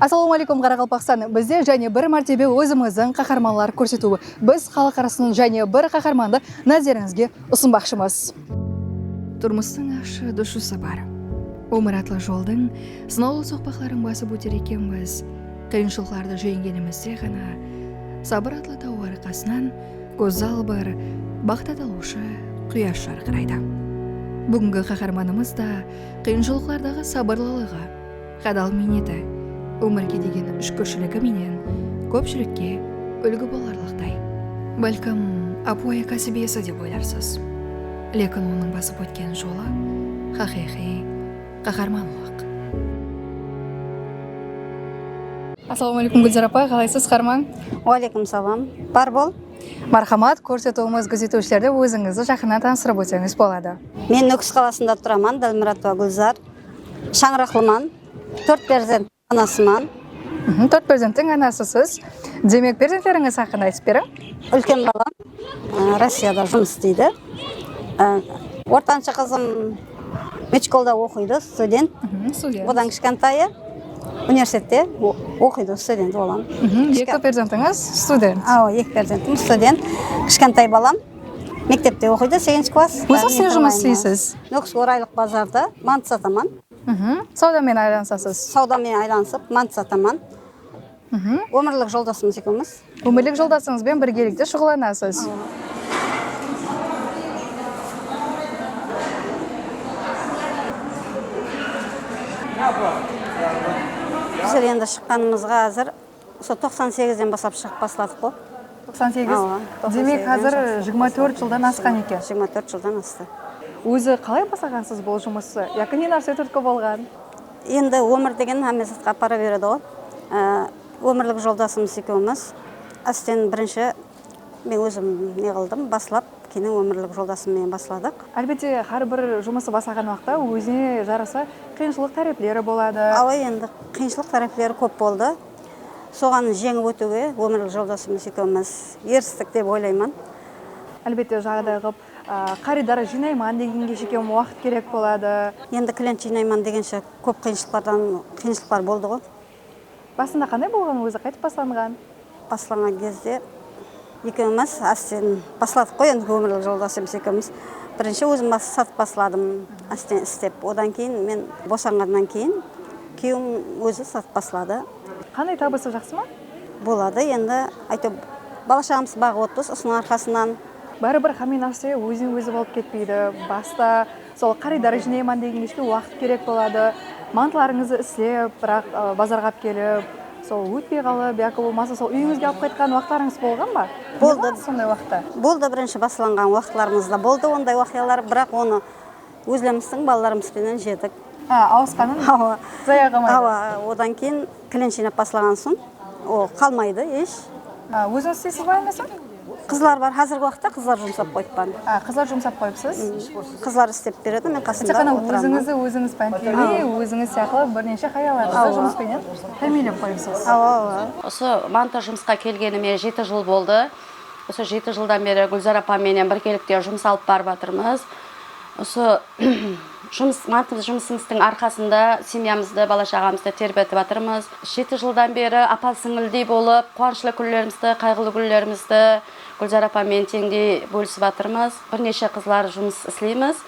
Ассалаумалейкум Қарақалпақстан. Бізде және бір мәртебе өзіміздің қаһарманлар көрсетуі. Біз халық арасының және бір қаһарманды назарыңызге ұсынбақшымыз. Тұрмыстың ашы дұшысы бар. Өмір атлы жолдың сынаулы соқпақларын басып өтер екенбіз. Қиыншылықтарды жеңгенімізде ғана сабыр атлы тау арқасынан көзал бір бақыт аталушы құяш жарқырайды. Бүгінгі қаһарманымыз да қиыншылықтардағы сабырлылығы, қадал минеті, өмірге деген шүкіршілігі менен көпшілікке үлгі боларлықтай. Бәлкім, апуай кәсібиесі деп ойларсыз. Лекін оның басып өткен жолы хақиқи қаһарманлық. Ассалаумалейкум Гүлзар апай, қалайсыз қарман? Уалейкум салам. Бар бол. Мархамат, көрсетуіміз күзетушілерді өзіңізді жақыннан таныстырып өтсеңіз болады. Мен Нүкіс қаласында тұраман, Дәлміратова Гүлзар. Шаңырақлыман, 4 перзент анасыман. 4 перзенттің анасысыз. Демек, перзенттеріңіз хақында айтып берің. Үлкен балам Россияда жұмыс істейді. Ортаншы қызым Мечколда оқиды, студент. Одан кішкентайы университетте оқиды, студент болам. Екі перзентіңіз студент. Екі перзентім студент. Кішкентай балам мектепте оқиды, 8 класс. Өзіңіз не жұмыс істейсіз? Нүкіс орайлық базарда мант сатаман. Саудамен айланысасыз? Саудамен айланысып, мант сатаман. Өмірлік жолдасымыз екеуміз. Өмірлік жолдасыңызбен біргелікте шұғыланасыз. Біздер енді шыққанымызға әзір 98-ден басап шығып басладық қой. 98? Демек қазір 24 жылдан асқан екен. 24 жылдан асты. Өзі қалай басағансыз бұл жұмысы? Яқын не нәрсе түрткі болған? Енді өмір деген әмесатқа апара береді ғой. Өмірлік жолдасымыз екеуміз. Әстен бірінші мен өзім не қылдым, басылап, кейін өмірлік жолдасыммен басладық. Әлбетте, әрбір жұмысы басаған уақытта өзіне жараса қиыншылық тәріплері болады. Енді қиыншылық тәріплері көп болды. Соған жеңіп өтуге өмірлік жолдасымыз екеуміз ерістік деп ойлаймын. Әлбетте, жағдай қып, қаридар жинайман дегенге шекем уақыт керек болады. Енді клиент жинайман дегенше көп қиыншылықтар болды ғой. Басында қандай болған, өзі қайтып басланған? Басланған кезде екеуміз әстен басладық қой, енді өмірлік жолдасымыз екеуміз. Бірінші өзім сатып басладым, әстен істеп. Одан кейін мен босанғаннан кейін күйеуім өзі сатып баслады. Қандай табысы жақсы ма? Болады, енді айтып, бала-шағамыз бағып отырмыз, осының арқасынан. Бәрібір қамин нәрсе өзін-өзі болып кетпейді. Баста сол қаридар жинайман дегенге уақыт керек болады. Мантыларыңызды істеп, бірақ базарға келіп, сол өтпей қалып, яқы болмаса сол үйіңізге алып қайтқан уақыттарыңыз болған ба? Болды. Сондай уақытта? Болды, бірінші басыланған уақытларымызда болды ондай уақиялар, бірақ оны өзіміздің балаларымызбенен жедік. Ауысқанын зая қалмайды. Одан кейін клиент жинап басылаған соң, ол қалмайды еш. Өзіңіз істейсіз ба емесің? Қызлар бар, қазіргі уақытта қызлар жұмсап қойыппан. Қызлар жұмсап қойыпсыз? Қызлар істеп береді, мен қасында отырамын. Өзіңіз пәнтелей, өзіңіз сияқты бірнеше хаяларыңызды жұмыспенен тәмелеп қойыпсыз. Осы манта жұмысқа келгеніме 7 жыл болды. Осы 7 жылдан бері Гүлзар апаменен біркелікте жұмыс алып барып жатырмыз. Осы манта жұмысымыздың арқасында семьямызды, бала-шағамызды тербетіп жатырмыз. 7 жылдан бері апа-сіңілдей болып, қуанышлы күндерімізді, қайғылы күндерімізді Гүлзар апамен теңдей бөлісіп жатырмыз. Бірнеше қызлар жұмыс істейміз.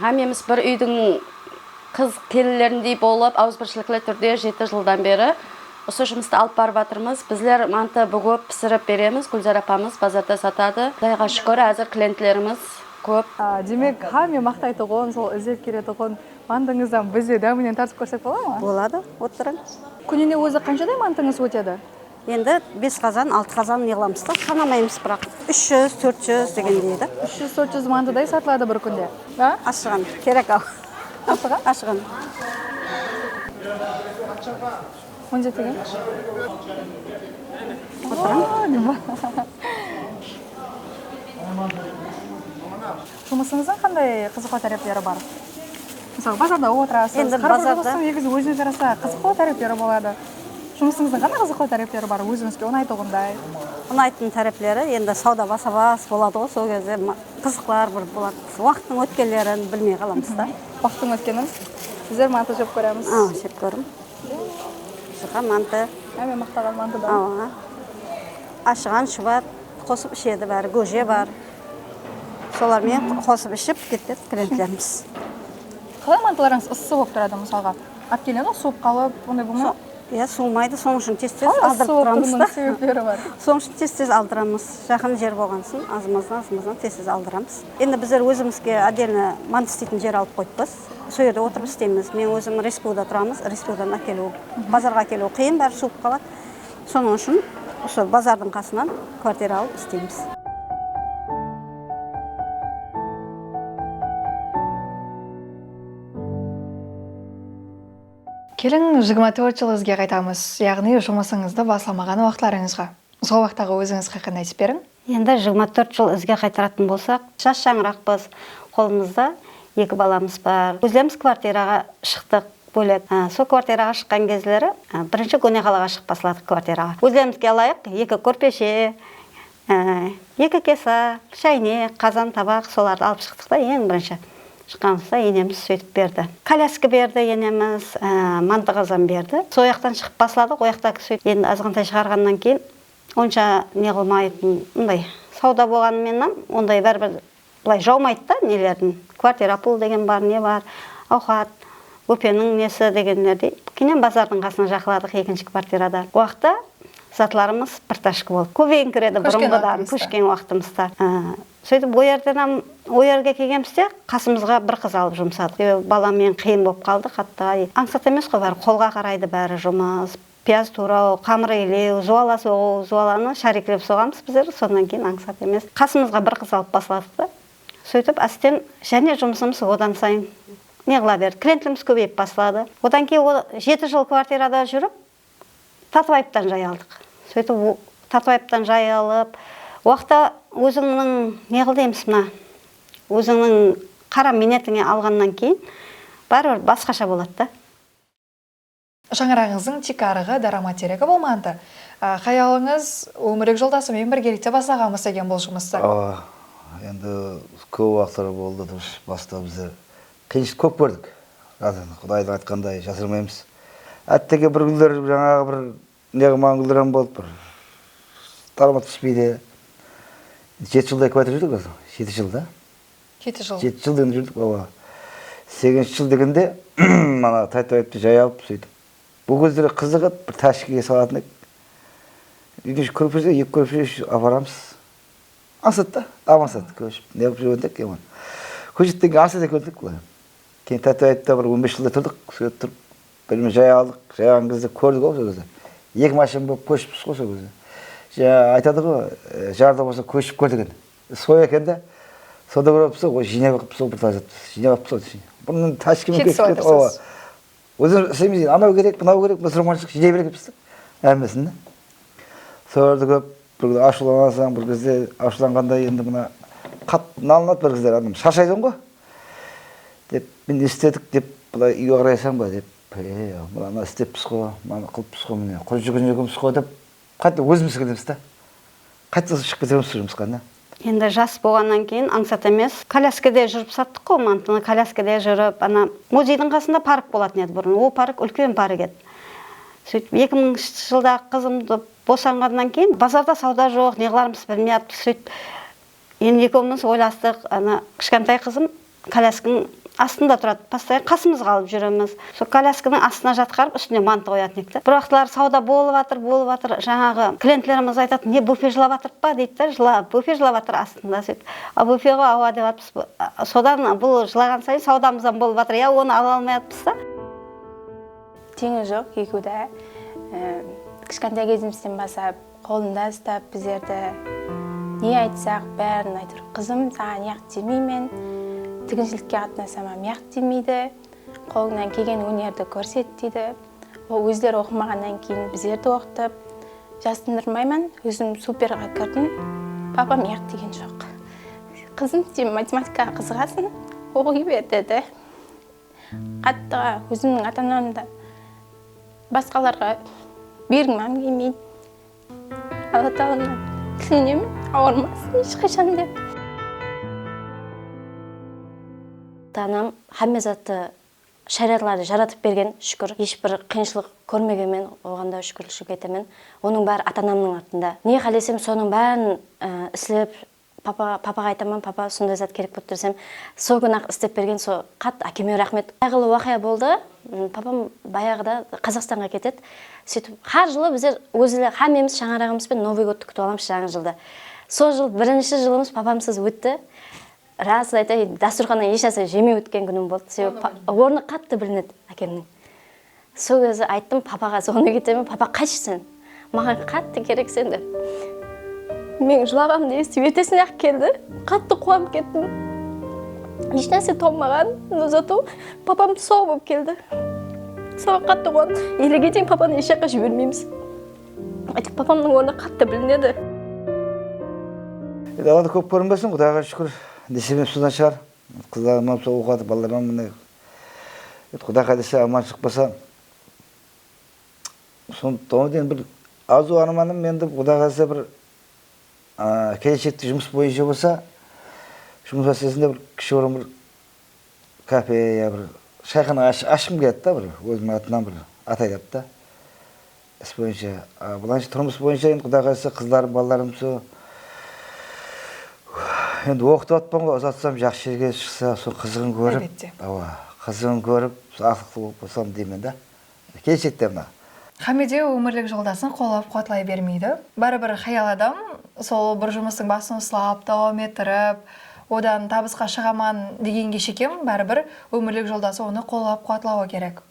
Әмеміз бір үйдің қыз келілеріндей болып, ауызбіршілікті түрде 7 жылдан бері осы жұмысты алып барып жатырмыз. Біздер манта бүгіп пісіріп береміз. Гүлзар апамыз базарда сатады. Құдайға шүкір, әзір клиенттеріміз көп. Демек, мен мақтайтұғын, сол іздеп келетұғын мантыңыздан бізде дәмінен тартып көрсек бола ма? Болады, отырың. Күніне өзі қаншадай мантыңыз өтеді? Енді 5 қазан, 6 қазан неғыламыз да, санамаймыз бірақ 300, 400 деген дейді. 300-400 мантыдай сатылады бір күнде. Ашыған, керек ау. Ашыған? Ашыған. 17 деген? Отырың. Жұмысыңыздың қандай қызықлы тәріптері бар? Мысалы, базарда отырасыз, қарбырдығыстың егіз өзіне жараса қызықлы тәріптері болады. Жұмысыңыздың қандай қызықлы тәріптері бар өзіңізге ұнайтығындай? Ұнайтын тәріптері енді сауда баса-бас болады ғой, сол кезде қызықлар бір болады. Уақыттың өткенлерін білмей қаламыз да. Уақыттың өткенін сіздер манты жеп көреміз. Жеп көрім. ашыға манты, Әме мақтаған мантыдан. ава, ашыған шұбат, қосып ішеді бәрі, көже бар. Солармен қосып ішіп кетеді клиенттеріміз. Қалай мантыларыңыз ыссы болып тұрады мысалға? Апкелені суып қалып, ондай болмай? Иә, суымайды, соның үшін тез-тез Қалай ыссы алдырып болып тұрамыз тұруының да. себептері бар? Соның үшін тез-тез алдырамыз. Жақын жер болғансын, азымыздан тез-тез алдырамыз. Енді біздер өзімізге отдельно манты істейтін жер алып қойыппыз. Сол жерде отырып істейміз. Мен өзім Республикада тұрамыз. Республикадан әкелу, базарға әкелу қиын, бәрі суып қалады. Соның үшін осы базардың қасынан квартира алып істейміз. Келін 24 жыл ізге қайтамыз, яғни жұмысыңызды басламаған уақытларыңызға. Сол уақыттағы өзіңіз қақын айтып берің. Енді 24 жыл ізге қайтаратын болсақ, жас шаңырақпыз, қолымызда 2 баламыз бар. Өзіміз квартираға шықтық бөлек. Сол квартираға шыққан кезлері бірінші көне қалаға шығып басладық квартираға. Өзімізге алайық 2 көрпеше, 2 кеса, шайнек, қазан, табақ соларды алып шықтық та ең бірінші. Шыққанымызда енеміз сөйтіп берді. Коляска берді енеміз, манты қазан берді. Сол жақтан шығып басладық, ол жақта сөйтіп енді азғантай шығарғаннан кейін онша не қылмайтын, ондай сауда болғанменен ондай бәрібір былай жаумайды да нелердің. Квартира пул деген бар, не бар, ауқат, өпенің несі дегендердей. Кейіннен базардың қасына жақыладық екінші квартирада. Уақытта затларымыз бір ташқы болды. Көбейін кіреді бұрынғыдан, көшкен уақытымызда. Сөйтіп ой жерге келгенімізде қасымызға бір қыз алып жұмсадық. Баламен қиын болып қалды, қатты аңсат емес қой, бәрі қолға қарайды бәрі жұмыс. Пияз турау, қамыр илеу, зуала соғу, зуаланы шарикілеп соғамыз біздер, содан кейін аңсат емес. Қасымызға бір қыз алып басладық та. Сөйтіп астен және жұмысымыз одан сайын не қыла берді. Клиентіміз көбейіп баслады. Одан кейін 7 жыл квартирада жүріп, Татыбаевтан жай алдық. Сөйтіп Татыбаевтан жай алып, уақытта өзіңнің не қыл дейміз мына, өзіңнің қара минетіңе алғаннан кейін бәрібір басқаша болады да. Шаңырағыңыздың тек арығы дарама терегі болманды. Қаялыңыз өмірек жолдасымен біргелікте бастағанбыз деген бұл жұмысты. Енді көп уақыттар болды, баста біздер қиыншылық көп көрдік. Құдайдың айтқандай жасырмаймыз. Әттеге бір күндер жаңағы бір неғыман күлдірен болды, бір тарамат пішпейді. 7 жылдай квартира жүрдік осы, 7 жылда. 7 жыл. 7 жылдан жүрдік, 8 жыл дегенде мана Татыбаевты жай алып сөйтіп. Бұл көздері қызығып, бір тәшкеге салатын ек. Үйден көрпеше, 2 көрпеше апарамыз. Аңсат та, амансат көшіп. Не қылып жүргендік, еман. Көшеттен кейін аңсат екендік. Кейін Татыбаевта бір 15 жылда тұрдық, сөйтіп тұрып, бірімен жай алдық. Жайған кезде көрдік ол кезде. 2 машин болып көшіппіз ғой сол кезде. Айтады ғой, жарда болса көшіп көрдік енді. Сой екен де, сода көріп болса, жинап қып сол бір тазатпыз. Жинап қып сол. Бұның тәшкемен көшіп кетіп, өзің істемейсің, анау керек, мынау керек, мұсырманшылық жинай берекепсіз. Әмесін де. Соларды көп, бір ашуланасың, бір кезде ашуланғанда енді мына қатты налынады бір кездер, шаршайдың ғой. Деп, мен істедік деп, бұлай үйге қарайсаң ба деп, мына істеппіз ғой, мына қылыппыз ғой, міне құр жүргеніміз ғой деп, қайтты өзіміз келеміз да. Қайтты шығып кетеміз жұмысқа, не? Енді жас болғаннан кейін аңсат емес, коляскеде жүріп саттық қой, мантыны коляскеде жүріп, ана музейдің қасында парк болатын еді бұрын. Ол парк үлкен парк еді. Сөйтіп 2000 жылда қызымды босанғаннан кейін базарда сауда жоқ, неғыларымыз білмей атып сөйтіп. Енді екеуміз ойластық, ана кішкентай қызым коляскінің астында тұрады, постоянно қасымызға алып жүреміз. Сол колясканың астына жатқарып, үстіне манты қоятын еді. Бір уақытлар сауда болып жатыр. Жаңағы клиенттеріміз айтады, не буфе жылап жатыр па дейді да, буфе жылап жатыр астында сөйтіп. А буфеға ауа деп жатырмыз. Содан бұл жылаған сайын саудамыздан болып жатыр. Я оны ала алмай жатырмыз да. Теңі жоқ, екеуде. Кішкентай кезімізден бастап, қолында ұстап, біздерді не айтсақ, бәрін айтыр. Қызым, саған яқ демеймін. Тігіншілікке қатынасама яқ демейді. Қолыңнан келген өнерді көрсет дейді. Ол өздері оқымағаннан кейін біздерді оқытып, жастындырмаймын, өзім суперға кірдім. Папам яқ деген жоқ. Қызым, сен математикаға қызығасың, оқи бер деді. Қаттыға өзімнің ата-анамды басқаларға бергім келмейді. Алла тағаладан тіленемін, ауырмасын ешқашан деп. Анам Хамезатты шариғатларды жаратып берген, шүкір. Ешбір қиыншылық көрмегенмен, оған да шүкірлік етемін. Оның бәрі ата-анамның артында. Не қалесем, соның бәрін істеп, папаға айтамын, папа сондай зат керек болып тұрсам, сол күні-ақ істеп берген, сол қатты әкеме рахмет. Қайғылы уақия болды. Папам баяғыда Қазақстанға кетеді. Сөйтіп, har жылы біздер өзілі хамеміз, шаңырағымызбен Новый годты күтіп аламыз жаңа жылды. Сол жыл бірінші жылымыз папамсыз өтті. Рас айтайын, дастұрханнан еш нәрсе жемей өткен күнім болды. Себебі орны қатты білінеді әкемнің. Сол кезде айттым, папаға соны кетемін, папа қашсың? Маған қатты керексің деп. Мен жылағанымды естіп ертесіне-ақ келді. Қатты қуанып кеттім. Еш нәрсе толмаған, но зато папам сау болып келді. Соған қатты қуандым. Елге дейін папаны еш жаққа жібермейміз. Айтып, папамның орны қатты білінеді. Далада көп көрінбесін, Құдайға шүкір. Десемем судан шығар. Қыздарым сол оқады, балаларым міне. Құдайға десе аман шықпаса. Сондықтан бір азу арманым менде Құдайға десе бір келешекте жұмыс бойынша болса, жұмыс мәселесінде бір кіші орын бір кафе я бір шайхана ашқым келеді да, бір өзімнің атынан бір атайлап та. Іс бойынша, бұланша тұрмыс бойынша енді Құдайға десе қыздарым, балаларым сол енді оқытып атпам ғой, ұзатсам жақсы жерге шықса, сол қызығын көріп, қызығын көріп, ақылды болып болсам деймін да. Келешекте мына. Хамиде өмірлік жолдасын қолап қуатлай бермейді. Бәрібір хаял адам сол бір жұмыстың басын ұстап, давам етіріп, одан табысқа шығаман дегенге шекем, бәрібір өмірлік жолдасы оны қолап қуатлауы керек.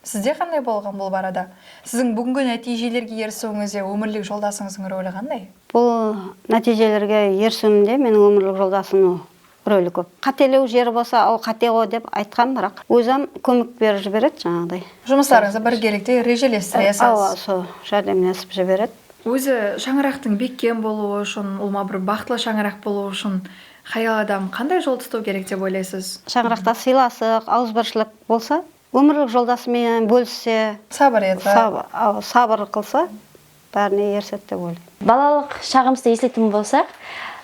Сізде қандай болған бұл барада? Сіздің бүгінгі нәтижелерге ерісуіңізде өмірлік жолдасыңыздың рөлі қандай? Бұл нәтижелерге ерісуімде менің өмірлік жолдасымның рөлі көп. Қателеу жері болса, ол қате ғой деп айтқан, бірақ өзім көмек беріп жібереді жаңағыдай. Жұмыстарыңызды біргелікте режелестіресіз. Сол жәрдемдесіп жібереді. Өзі шаңырақтың бекем болуы үшін, олма бір бақытлы шаңырақ болуы үшін хаял адам қандай жол тұту керек деп ойлайсыз? Шаңырақта сыйластық, ауызбіршілік болса, өмірлік жолдасымен бөліссе, сабыр қылса, бәріне ерсет деп ойлаймын. Балалық шағымызды есейтін болсақ,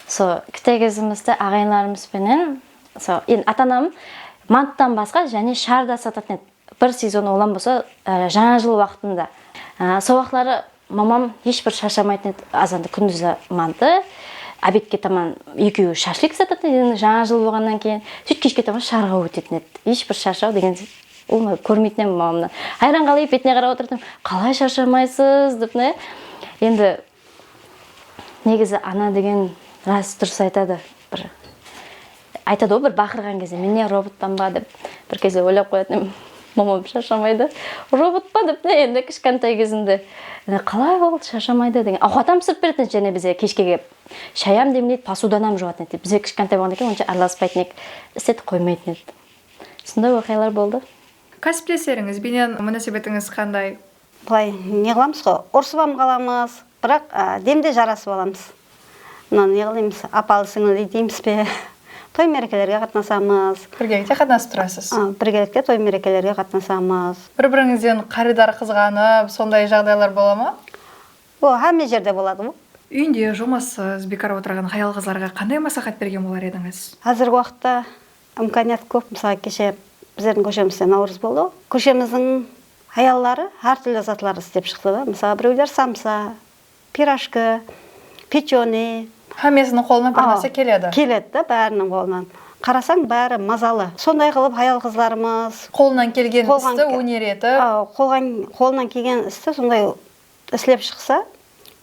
сол кішкентай кезімізде ағайындарымызбенен, енді ата-анам манттан басқа және шарда сататын еді. Бір сезон олан болса, жаңа жыл уақытында. Сол уақытлары мамам ешбір шаршамайтын еді, азанды күндізі манты, обедке таман екеуі шашлик сататын еді, жаңа жыл болғаннан кейін, сөйт кешке таман шарға өтетін еді. Ешбір шаршау деген ол көрмейтін едім мамамнан. Айран қалай бетіне қарап отырдым, қалай шаршамайсыз деп, енді негізі ана деген рас дұрыс айтады. Айтады ғой, бір бақырған кезде, мен не роботпан ба деп бір кезде ойлап қоятын, мамам шаршамайды. Робот па деп, енді кішкентай кезінде қалай ол шаршамайды деген. Ауқатам пісіріп беретін, және бізе кешкеге шаям демлейді, посуданам жуатын еді. Бізе кішкентай болғанда екен, онша араласпайтын еді, істетіп қоймайтын еді. Сондай оқиғалар болды. Кәсіптестеріңізбенен мүнәсебетіңіз қандай? Былай не қыламыз ғой, ұрсып қаламыз, бірақ демде жарасып аламыз. Не қылаймыз, апалы сіңілі дейміз бе, той мерекелерге қатынасамыз. Біргелікте қатынасып тұрасыз? Біргелікте той мерекелерге қатынасамыз. Бір-біріңізден қаридар қызғанып, сондай жағдайлар бола ма? Әме жерде болады ғой. Үйінде жұмыссыз, бекар отырған хаял қыздарға қандай масақат берген болар едіңіз? Қазіргі уақытта имканият көп. Мысалы, кеше біздердің көшемізде Наурыз болды. Көшеміздің хаяллары әртүрлі затлар істеп шықты да. Мысалы, біреулер самса, пирожка, печеный. Хамесінің қолынан бір нәрсе келеді. Келеді да, бәрінің қолынан. Қарасаң бәрі мазалы. Сондай қылып хаял қызларымыз қолынан келген істі өнер етіп, қолынан келген істі сондай істеп шықса,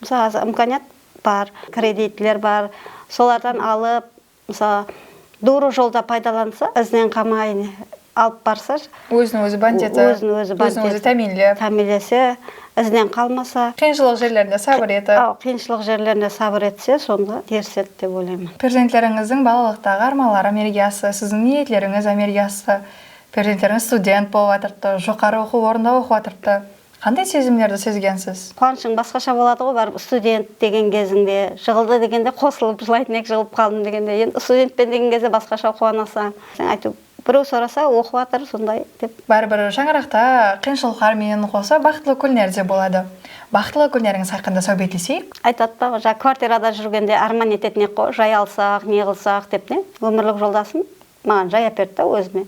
мысалы, имканият бар, кредитлер бар, солардан алып, мысалы, дұры жолда пайдаланса, ізінен қамай алып барса, өзін-өзі тәмелесе, ізінен қалмаса, қиыншылық жерлерінде сабыр етсе, сонда теріседі деп ойлаймын. Перзентлеріңіздің балалықтағы армалары мерегиясы, сіздің ниетлеріңіз мерегиясы, перзенттеріңіз студент болып жатырды, жоғары оқу орнында оқып жатырды. Қандай сезімдерді сезгенсіз? Қуанышың басқаша болады ғой, бар студент деген кезіңде, жығылды дегенде қосылып жылайтын жығылып қалдым дегенде, енді студентпен деген кезде басқаша қуанасың. Сен айтып, біреу сұраса, оқып жатыр сондай деп. Бәрібір шаңырақта қиыншылықтармен қоса бақытлы күндер де болады. Бақытлы күндеріңіз хақында сөйлесейік. Айтады да, квартирада жүргенде арман ететін ек қой, жай алсақ, не қылсақ деп, өмірлік жолдасым маған жай әперді да өзіме.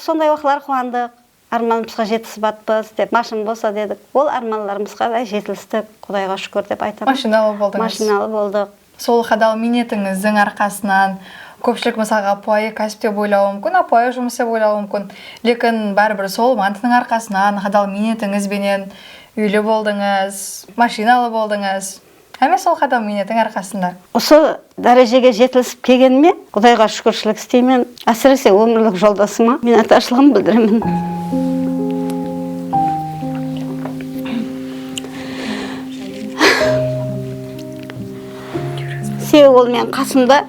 Сондай уақытлар қуандық. арманымызға жетісіп атпыз деп, машина болса дедік. Ол арманларымызға да жетілістік, Құдайға шүкір деп айтамын. Машиналы болдыңыз. Машиналы болдық. Сол қадал минетіңіздің арқасынан көпшілік мысалға апайы кәсіп деп ойлауы мүмкін, апайы жұмыс деп ойлауы мүмкін. Лекін бәрібір сол мантының арқасынан қадал минетіңізбенен үйлі болдыңыз, машиналы болдыңыз. Әме сол қадал минеттің арқасында. Осы дәрежеге жетілісіп келгеніме Құдайға шүкіршілік істеймін. Әсіресе өмірлік жолдасыма миннәтташылығымды білдіремін. Себебі ол мен қасымда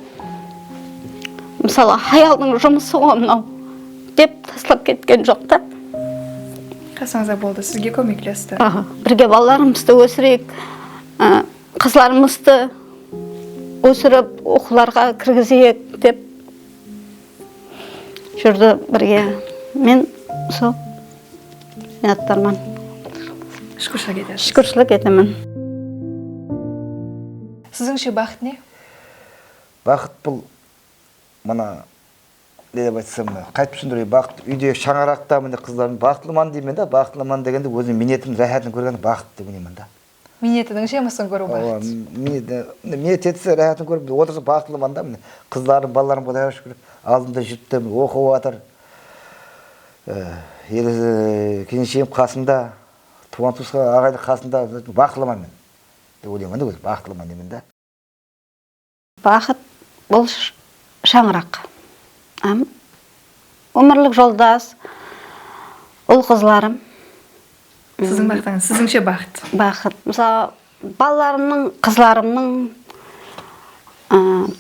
мысалы хаялдың жұмысы ғой мынау деп тастап кеткен жоқ та. Қасыңызда болды, сізге көмектесті. Бірге балаларымызды өсірейік, қызларымызды өсіріп оқуларға кіргізейік деп жүрді бірге. Мен сол ниеттарман шүкіршілік етемін. Сізіңше бақыт не? Бақыт бұл, мына не деп айтсам, қайтып түсіндірейін, бақыт үйде шаңырақта міне қыздарым бақытлыман деймін да, бақытлыман дегенде өзім минетімнің рахатын көрген бақыт деп ойлаймын да. Минетінің жемісін көру бақыт. Минет етсе рахатын көріп отырса бақытлыман да, міне қыздарым, балаларым Құдайға шүкір алдымда жүрді, оқып жатыр. Келіншегім қасымда, туған туысқан ағайын қасында бақытлыман мен деп ойлаймын да, бақытлыман деймін да. Бақыт бұл шаңырақ. Өмірлік жолдас, ұл қызларым. Сіздің бақытыңыз, сізіңше бақыт? Бақыт. Мысалы, балаларымның, қызларымның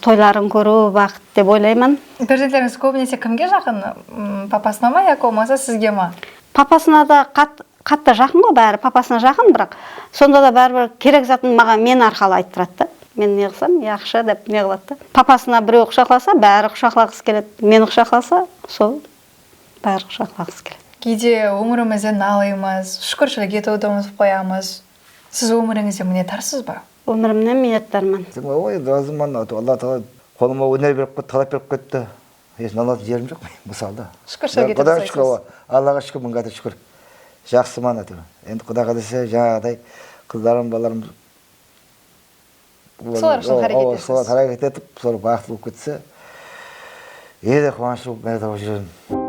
тойларын көру бақыт деп ойлаймын. Перзенттеріңіз көбінесе кімге жақын? Папасына ма, яки болмаса сізге ма? Папасына да қатты жақын ғой бәрі, папасына жақын, бірақ сонда да бәрібір керек затын маған мен арқылы айтып тұрады. Мен не қылсам, яқшы деп не қылады. Папасына біреу құшақласа, бәрі құшақлағысы келеді. Мені құшақласа, сол бәрі құшақлағысы келеді. Кейде өмірімізден налаймыз, шүкіршілік етуді ұмытып қоямыз. Сіз өміріңізде мінеттарсыз ба? Өмірімнен миннеттармын. Ой, разыман, Алла тағала қолыма өнер беріп кетті, талап беріп кетті. Ешін алатын жерім жоқ, мысалда. Шүкіршілік етіп жасайсыз. Аллаға шүкір, мыңға да шүкір. Жақсыман әтір. Енді Құдайға десе, жаңағыдай қыздарым, балаларым солар үшін қарекет етесіз. Солар қарекет етіп, солар бақытлы болып кетсе, еді қуаныш болып, бәрі жүрмін.